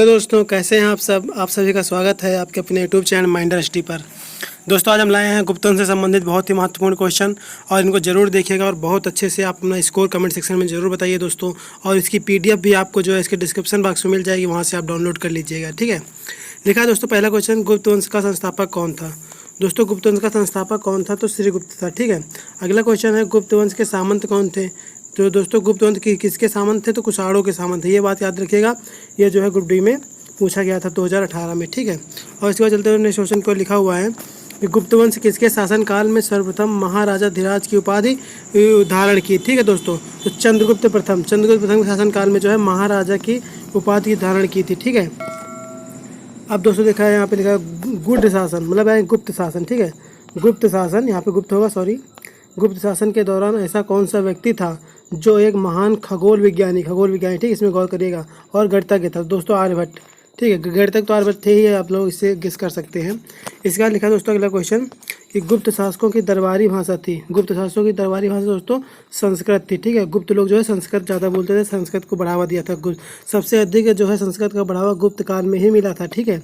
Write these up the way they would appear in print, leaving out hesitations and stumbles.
Hello दोस्तों, कैसे हैं आप सब। आप सभी का स्वागत है आपके अपने यूट्यूब चैनल माइंडर स्टडी पर। दोस्तों आज हम लाए हैं गुप्तवन से संबंधित बहुत ही महत्वपूर्ण क्वेश्चन और इनको जरूर देखिएगा और बहुत अच्छे से आप अपना स्कोर कमेंट सेक्शन में जरूर बताइए दोस्तों। और इसकी पीडीएफ भी आपको जो है इसके डिस्क्रिप्शन बॉक्स में मिल जाएगी, वहाँ से आप डाउनलोड कर लीजिएगा। ठीक है, लिखा है दोस्तों पहला क्वेश्चन, गुप्तवंश का संस्थापक कौन था। दोस्तों गुप्तवंश का संस्थापक कौन था, तो श्रीगुप्त था। ठीक है, अगला क्वेश्चन है गुप्तवंश के सामंत कौन थे। तो दोस्तों गुप्तवंश किसके सामंत थे, तो कुषाणों के सामंत थे। ये बात याद रखिएगा, ये जो है ग्रुप डी में पूछा गया था 2018 में। ठीक है, और इसके बाद चलते हुए नेक्स्ट क्वेश्चन को लिखा हुआ है कि गुप्तवंश किसके शासनकाल में सर्वप्रथम महाराजा धीराज की उपाधि धारण की। ठीक है दोस्तों, तो चंद्रगुप्त प्रथम के शासनकाल में जो है महाराजा की उपाधि धारण की थी। ठीक है, अब दोस्तों देखा है यहाँ पे लिखा है गुप्त शासन, मतलब है गुप्त शासन। ठीक है, गुप्त शासन, यहाँ पे गुप्त होगा, सॉरी। गुप्त शासन के दौरान ऐसा कौन सा व्यक्ति था जो एक महान खगोल विज्ञानी, ठीक है, इसमें गौर करिएगा, और गणितज्ञ था। दोस्तों आर्यभट्ट। ठीक है, गणितज्ञ तो आर्यभट्ट थे ही, आप लोग इससे गेस कर सकते हैं। इसका लिखा दोस्तों अगला क्वेश्चन कि गुप्त शासकों की दरबारी भाषा थी। गुप्त शासकों की दरबारी भाषा दोस्तों संस्कृत थी। ठीक है, गुप्त लोग जो है संस्कृत ज़्यादा बोलते थे, संस्कृत को बढ़ावा दिया था। सबसे अधिक जो है संस्कृत का बढ़ावा गुप्त काल में ही मिला था। ठीक है,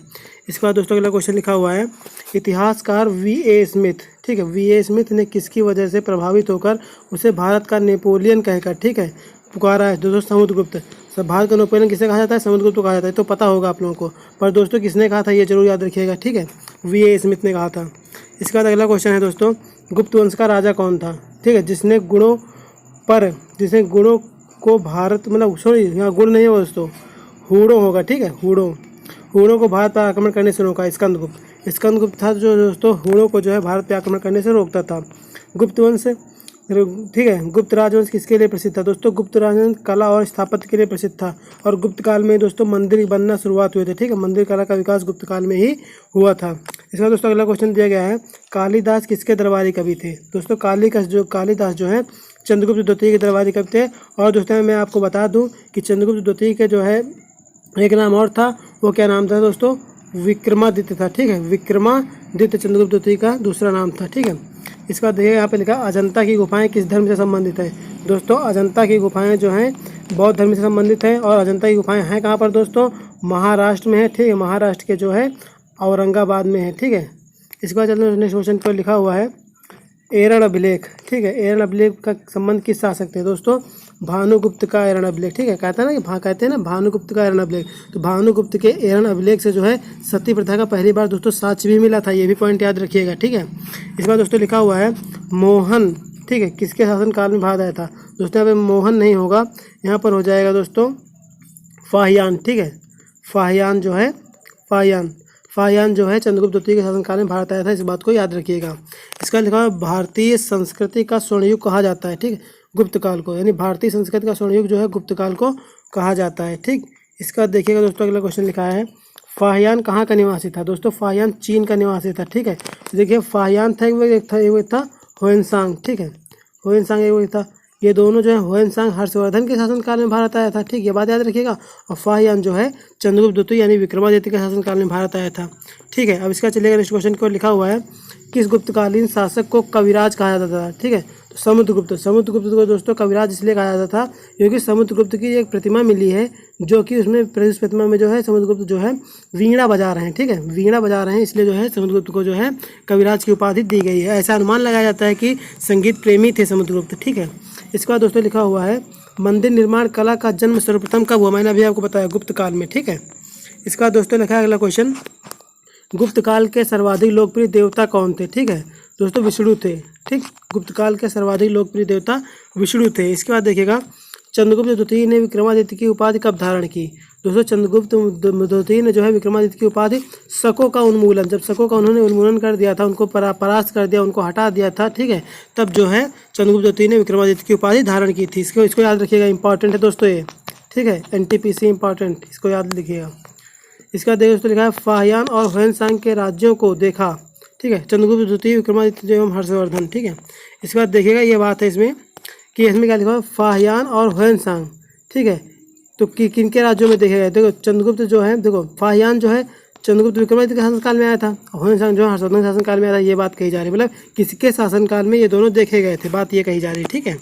इसके बाद दोस्तों अगला क्वेश्चन लिखा हुआ है इतिहासकार वी.ए. स्मिथ। ठीक है, वी.ए. स्मिथ ने किसकी वजह से प्रभावित होकर उसे भारत का नेपोलियन कहकर, ठीक है, पुकारा है। दोस्तों समुद्रगुप्त। सब भारत का नेपोलियन किसे कहा जाता है, समुद्रगुप्त को कहा जाता है, तो पता होगा आप लोगों को। पर दोस्तों किसने कहा था ये जरूर याद रखिएगा। ठीक है, वी.ए. स्मिथ ने कहा था। इसके बाद अगला क्वेश्चन है दोस्तों, गुप्त वंश का राजा कौन था। ठीक है, जिसने जिसने गुणों को भारत, मतलब सॉरी यहाँ गुण नहीं है दोस्तों, हूणों होगा। ठीक है, हूणों को भारत पर आक्रमण करने से रोका। स्कंदगुप्त था जो दोस्तों हूणों को जो है भारत पर आक्रमण करने से रोकता था। गुप्त वंश, ठीक है, गुप्त राजवंश किसके लिए प्रसिद्ध था। दोस्तों गुप्त राजवंश कला और स्थापत्य के लिए प्रसिद्ध था और गुप्त काल में दोस्तों मंदिर बनना शुरुआत हुए थे। ठीक है, मंदिर कला का विकास गुप्त काल में ही हुआ था। इसका दोस्तों अगला क्वेश्चन दिया गया है कालिदास किसके दरबारी कवि थे। दोस्तों कालिदास जो है चंद्रगुप्त द्वितीय के दरबारी कवि थे। और दोस्तों मैं आपको बता दूं कि चंद्रगुप्त द्वितीय के जो है एक नाम और था, वो क्या नाम था दोस्तों, विक्रमादित्य था। ठीक है, विक्रमादित्य चंद्रगुप्त द्वितीय का दूसरा नाम था। ठीक है, इसके बाद देखिए यहाँ पे लिखा अजंता की गुफाएं किस धर्म से संबंधित है। दोस्तों अजंता की गुफाएं जो हैं बौद्ध धर्म से संबंधित है और अजंता की गुफाएं हैं कहाँ पर दोस्तों, महाराष्ट्र में है। ठीक है, महाराष्ट्र के जो है औरंगाबाद में है। ठीक है, इसके बाद चलते नेक्स्ट क्वेश्चन पर लिखा हुआ है एरण अभिलेख। ठीक है, एरण अभिलेख का संबंध किस शासक थे। दोस्तों भानुगुप्त का एरण अभिलेख। ठीक है, कहते हैं ना कि कहते हैं ना भानुगुप्त का एरण अभिलेख, तो भानुगुप्त के एरण अभिलेख से जो है सती प्रथा का पहली बार दोस्तों साक्ष्य भी मिला था। ये भी पॉइंट याद रखिएगा। ठीक है, इस बार दोस्तों लिखा हुआ है मोहन। ठीक है, किसके शासनकाल में भारत आया था। दोस्तों यहाँ पे मोहन नहीं होगा, यहाँ पर हो जाएगा दोस्तों फाहियान। ठीक है, फाहियान जो है चंद्रगुप्त द्वितीय के शासनकाल में भारत आया था, इस बात को याद रखिएगा। इसका लिखा है भारतीय संस्कृति का स्वर्णयुग कहा जाता है। ठीक है, गुप्त काल को, यानी भारतीय संस्कृति का स्वर्णयुग जो है गुप्त काल को कहा जाता है। ठीक, इसका देखिएगा दोस्तों अगला क्वेश्चन लिखा है फाहियान कहाँ का निवासी था। दोस्तों फाहियान चीन का निवासी था। ठीक है, देखिए फाहियान था एक था होयनसांग। ठीक है, होयनसांग एक था, ये दोनों जो है होयनसांग हर्षवर्धन के शासनकाल में भारत आया था। ठीक, ये बात याद रखिएगा। और फाहियान जो है चंद्रगुप्त द्वितीय यानी विक्रमादित्य के शासनकाल में भारत आया था। ठीक है, अब इसका चलेगा नेक्स्ट क्वेश्चन को लिखा हुआ है किस गुप्तकालीन शासक को कविराज कहा जाता था। ठीक है, तो समुद्रगुप्त को दोस्तों कविराज इसलिए कहा जाता था क्योंकि समुद्रगुप्त की एक प्रतिमा मिली है जो कि उसमें उस प्रतिमा में जो है समुद्रगुप्त जो है वीणा बजा रहे हैं। ठीक है, वीणा बजा रहे हैं, इसलिए जो है समुद्रगुप्त को जो है कविराज की उपाधि दी गई है। ऐसा अनुमान लगाया जाता है कि संगीत प्रेमी थे समुद्रगुप्त। ठीक है, इसके बाद दोस्तों लिखा हुआ है मंदिर निर्माण कला का जन्म सर्वप्रथम कब हुआ। मैंने अभी आपको बताया गुप्त काल में। ठीक है, इसके बाद दोस्तों लिखा है अगला क्वेश्चन गुप्त काल के सर्वाधिक लोकप्रिय देवता कौन थे। ठीक है, दोस्तों विष्णु थे। ठीक, गुप्त काल के सर्वाधिक लोकप्रिय देवता विष्णु थे। इसके बाद देखिएगा चंद्रगुप्त द्वितीय ने विक्रमादित्य की उपाधि कब धारण की। दोस्तों चंद्रगुप्त द्वितीय ने जो है विक्रमादित्य की उपाधि शकों का उन्मूलन, जब शकों का उन्होंने उन्मूलन कर दिया था, उनको परास्त कर दिया, उनको हटा दिया था। ठीक है, तब जो है चंद्रगुप्त द्वितीय ने विक्रमादित्य की उपाधि धारण की थी। इसको याद रखिएगा, इंपॉर्टेंट है दोस्तों ये। ठीक है, NTPC इंपॉर्टेंट, इसको याद लिखिएगा। इसका दोस्तों लिखा है फाहियान और होयनसांग के राज्यों को देखा। ठीक है, चंद्रगुप्त द्वितीय विक्रमादित्य एवं हर्षवर्धन। ठीक है, इसके बाद देखिएगा ये बात है इसमें कि इसमें क्या लिखा है फाहियान और होयनसांग। ठीक है, तो किन के राज्यों में देखेगा। देखो चंद्रगुप्त जो है, देखो फाहियान जो है चंद्रगुप्त विक्रमादित्य के शासनकाल में आया था, होयनसांग जो है हर्षवर्धन के शासनकाल में आया था। ये बात कही जा रही है, मतलब किसके शासनकाल में ये दोनों देखे गए थे, बात ये कही जा रही है। ठीक है,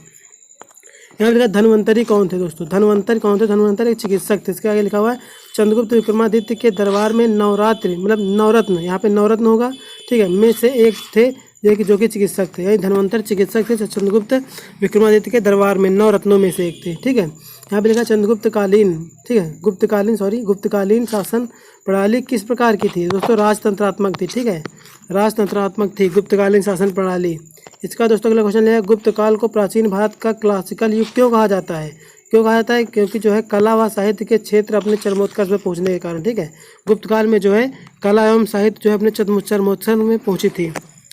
यहाँ लिखा धन्वंतरी कौन थे। दोस्तों धन्वंतरी कौन थे, धन्वंतरी एक चिकित्सक थे। इसके आगे लिखा हुआ है चंद्रगुप्त विक्रमादित्य के दरबार में नवरात्रि मतलब नवरत्न, यहाँ पे नवरत्न होगा, ठीक है, में से एक थे जो कि चिकित्सक थे, यानी धनवंतर चिकित्सक थे चंद्रगुप्त विक्रमादित्य के दरबार में 9 रत्नों में से एक थे, ठीक है। यहाँ पे लिखा चंद्रगुप्तकालीन, ठीक है, गुप्तकालीन शासन प्रणाली किस प्रकार की थी दोस्तों? राजतंत्रात्मक थी, ठीक है, राजतंत्रात्मक थी गुप्तकालीन शासन प्रणाली। इसका दोस्तों अगला क्वेश्चन है, गुप्त काल को प्राचीन भारत का क्लासिकल युग क्यों कहा जाता है? क्यों कहा जाता है? क्योंकि जो है कला व साहित्य के क्षेत्र अपने चरमोत्कर्ष में पहुंचने के कारण, ठीक है। गुप्त काल में जो है कला एवं साहित्य जो है अपने चरमोत्कर्ष में पहुंची थी,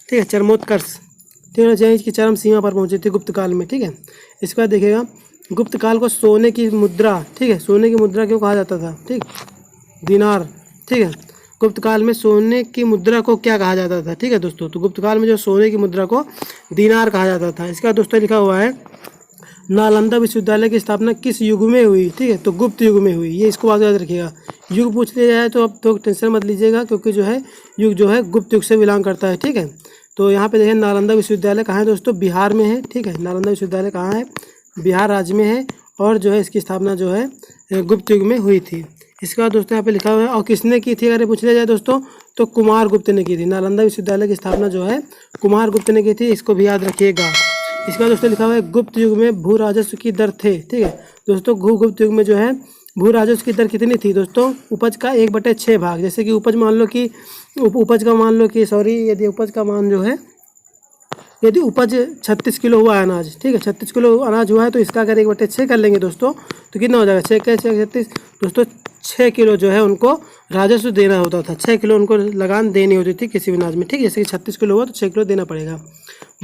ठीक है, चरमोत्कर्ष, ठीक है, जहाँ इसकी चरम सीमा पर पहुंची थी गुप्त काल में, ठीक है। इसके बाद देखिएगा, गुप्त काल को सोने की मुद्रा, ठीक है, सोने की मुद्रा क्यों कहा जाता था? ठीक, दिनार, ठीक है। गुप्त काल में सोने की मुद्रा को क्या कहा जाता था? ठीक है दोस्तों, तो गुप्त काल में जो सोने की मुद्रा को दिनार कहा जाता था। इसका दोस्तों लिखा हुआ है, नालंदा विश्वविद्यालय की स्थापना किस युग में हुई? ठीक है, तो गुप्त युग में हुई। ये इसको आगे याद रखिएगा, युग पूछ लिया जाए तो अब तो टेंशन मत लीजिएगा, क्योंकि जो है युग जो है गुप्त युग से बिलोंग करता है, ठीक है। तो यहाँ पे देखें नालंदा विश्वविद्यालय कहाँ है दोस्तों? बिहार में है, ठीक है, नालंदा विश्वविद्यालय कहाँ है? बिहार राज्य में है, और जो है इसकी स्थापना जो है गुप्त युग में हुई थी। इसके बाद दोस्तों यहाँ पे लिखा हुआ है, और किसने की थी अगर पूछ लिया जाए दोस्तों, तो कुमार गुप्त ने की थी। नालंदा विश्वविद्यालय की स्थापना जो है कुमार गुप्त ने की थी, इसको भी याद रखिएगा। इसके बाद दोस्तों लिखा हुआ है, गुप्त युग में भू राजस्व की दर थे, ठीक है दोस्तों, गुप्त युग में जो है भू राजस्व की दर कितनी थी दोस्तों? उपज का 1/6 भाग। जैसे कि उपज मान लो कि यदि उपज का मान जो है, यदि उपज 36 किलो हुआ है अनाज, ठीक है, 36 किलो अनाज हुआ है, तो इसका अगर 1/6 कर लेंगे दोस्तों, तो कितना हो जाएगा? 6 के 6 36 दोस्तों, 6 किलो जो है उनको राजस्व देना होता था, 6 किलो उनको लगान देनी होती थी किसी भी अनाज में, ठीक है। जैसे कि 36 किलो हुआ तो 6 किलो देना पड़ेगा।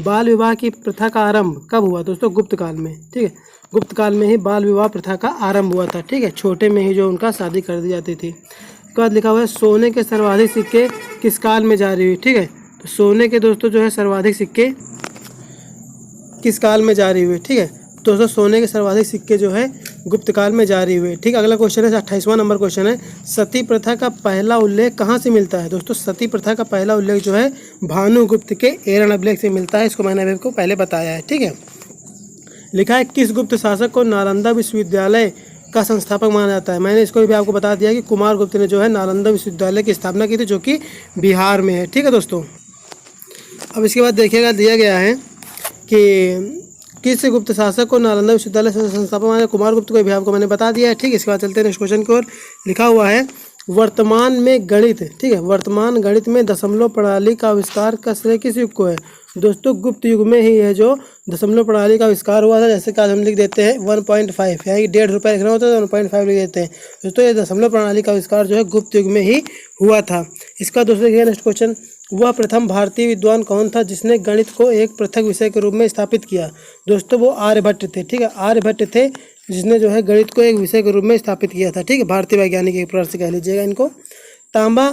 बाल विवाह की प्रथा का आरंभ कब हुआ दोस्तों? गुप्त काल में, ठीक है, गुप्त काल में ही बाल विवाह प्रथा का आरंभ हुआ था, ठीक है, छोटे में ही जो उनका शादी कर दी जाती थी। उसके बाद लिखा हुआ है, सोने के सर्वाधिक सिक्के किस काल में जारी हुए? ठीक है, तो सोने के दोस्तों जो है सर्वाधिक सिक्के किस काल में जारी हुए? ठीक है दोस्तों, सोने के सर्वाधिक सिक्के जो है गुप्त काल में जारी हुए, ठीक। अगला क्वेश्चन है 28वां नंबर क्वेश्चन है, सती प्रथा का पहला उल्लेख कहाँ से मिलता है दोस्तों? सती प्रथा का पहला उल्लेख जो है भानुगुप्त के एरन अभिलेख से मिलता है, इसको मैंने आपको पहले बताया है, ठीक है। लिखा है, किस गुप्त शासक को नालंदा विश्वविद्यालय का संस्थापक माना जाता है? मैंने इसको भी आपको बता दिया कि कुमार गुप्त ने जो है नालंदा विश्वविद्यालय की स्थापना की थी, जो कि बिहार में है, ठीक है दोस्तों। अब इसके बाद देखिएगा, दिया गया है कि किस गुप्त शासक को नालंदा विश्वविद्यालय संस्थापक माना? कुमार गुप्त को भी आपको मैंने बता दिया है, ठीक है। इसके बाद चलते हैं नेक्स्ट क्वेश्चन की ओर। लिखा हुआ है, वर्तमान में गणित, ठीक है, वर्तमान गणित में दशमलव प्रणाली का आविष्कार का श्रेय किस युग को है दोस्तों? गुप्त युग में ही है जो दशमलव प्रणाली का आविष्कार हुआ था। जैसे कि आज हम लिख देते हैं 1.5, यानी कि 1.5 रुपये लिखना होता है तो 1.5 लिख देते हैं दोस्तों। ये दशमलव प्रणाली का आविष्कार जो है गुप्त युग में ही हुआ था। इसका दोस्तों नेक्स्ट क्वेश्चन, वह प्रथम भारतीय विद्वान कौन था जिसने गणित को एक पृथक विषय के रूप में स्थापित किया दोस्तों? वो आर्यभट्ट थे, ठीक है, आर्यभट्ट थे जिसने जो है गणित को एक विषय के रूप में स्थापित किया था, ठीक है, भारतीय वैज्ञानिक एक प्रकार से कह लीजिएगा इनको। तांबा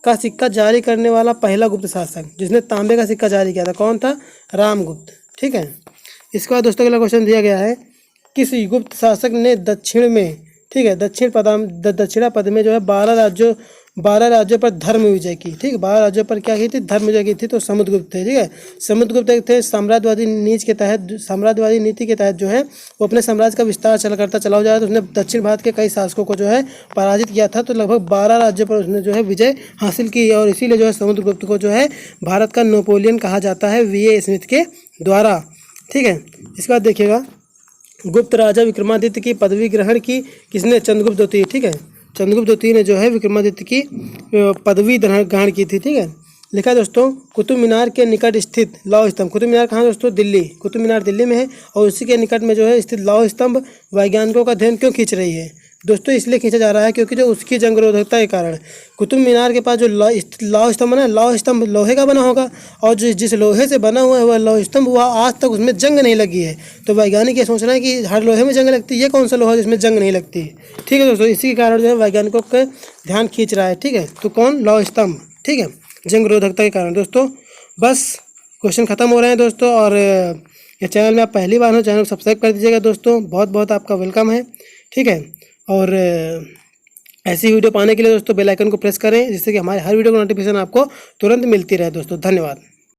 का सिक्का जारी करने वाला पहला गुप्त शासक जिसने तांबे का सिक्का जारी किया था कौन था? रामगुप्त, ठीक है। इसके बाद दोस्तों अगला क्वेश्चन दिया गया है, किस गुप्त शासक ने दक्षिण में, ठीक है, दक्षिणापद में जो है 12 राज्यों पर धर्म विजय की, ठीक है, 12 राज्यों पर क्या की थी? धर्म विजय की थी। तो समुद्रगुप्त थे, ठीक है, समुद्रगुप्त एक थे। साम्राज्यवादी नीति के तहत जो है वो अपने साम्राज्य का विस्तार चला जा रहा था। उसने दक्षिण भारत के कई शासकों को जो है पराजित किया था, तो लगभग 12 राज्यों पर उसने जो है विजय हासिल की, और इसीलिए जो है समुद्रगुप्त को जो है भारत का नेपोलियन कहा जाता है V.A. स्मिथ के द्वारा, ठीक है। इसके बाद देखिएगा, गुप्त राजा विक्रमादित्य की पदवी ग्रहण की किसने? चंद्रगुप्त द्वितीय, ठीक है, चंद्रगुप्त द्वितीय ने जो है विक्रमादित्य की पदवी ग्रहण की थी, ठीक है। लिखा है दोस्तों, कुतुब मीनार के निकट स्थित लौह स्तंभ, कुतुब मीनार कहाँ दोस्तों? दिल्ली, कुतुब मीनार दिल्ली में है, और उसी के निकट में जो है स्थित लौह स्तंभ वैज्ञानिकों का ध्यान क्यों खींच रही है दोस्तों? इसलिए खींचा जा रहा है क्योंकि जो उसकी जंग रोधकता के कारण कुतुब मीनार के पास जो लौह स्तंभ है ना, लौह स्तंभ लोहे का बना होगा, और जिस लोहे से बना हुआ है वह लौह स्तंभ हुआ, आज तक उसमें जंग नहीं लगी है। तो वैज्ञानिक ये सोच रहे हैं कि हर लोहे में जंग लगती है, ये कौन सा लोहा जिसमें जंग नहीं लगती है, ठीक है दोस्तों। इसी के कारण जो है वैज्ञानिकों का ध्यान खींच रहा है, ठीक है। तो कौन? लौह स्तंभ, ठीक है, जंग रोधकता के कारण दोस्तों। बस क्वेश्चन खत्म हो रहे हैं दोस्तों, और ये चैनल में आप पहली बार हो, चैनल को सब्सक्राइब कर दीजिएगा दोस्तों, बहुत बहुत आपका वेलकम है, ठीक है। और ऐसी वीडियो पाने के लिए दोस्तों बेल आइकन को प्रेस करें, जिससे कि हमारे हर वीडियो का नोटिफिकेशन आपको तुरंत मिलती रहे दोस्तों। धन्यवाद।